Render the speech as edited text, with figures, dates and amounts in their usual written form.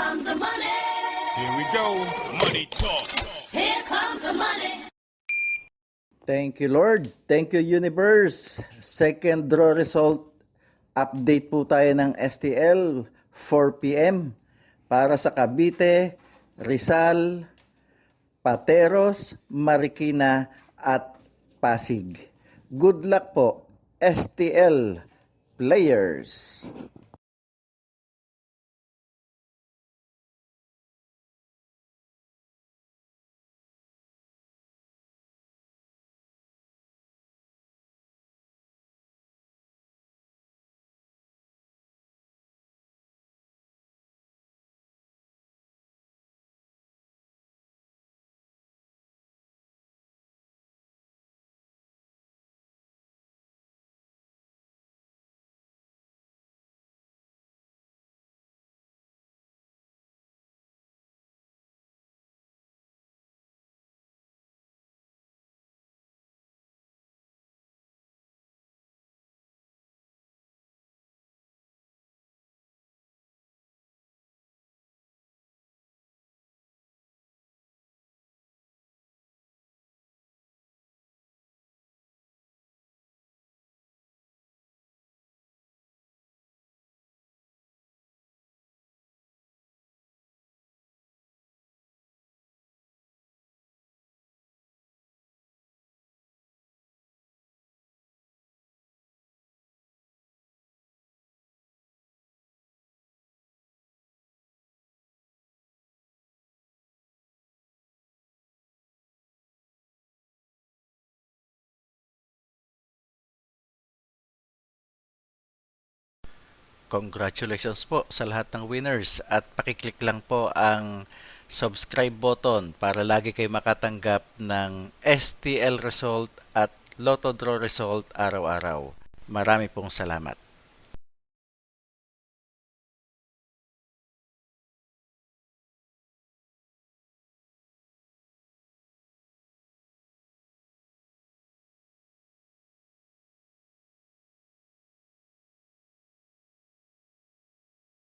comes the money. Here we go. Money talk. Here comes the money. Thank you, Lord. Thank you, Universe. Second draw result update po tayo ng STL 4 p.m. para sa Cavite, Rizal, Pateros, Marikina at Pasig. Good luck po, STL players. Congratulations po sa lahat ng winners at pakiclick lang po ang subscribe button para lagi kayo makatanggap ng STL result at Lotto Draw result araw-araw. Marami pong salamat.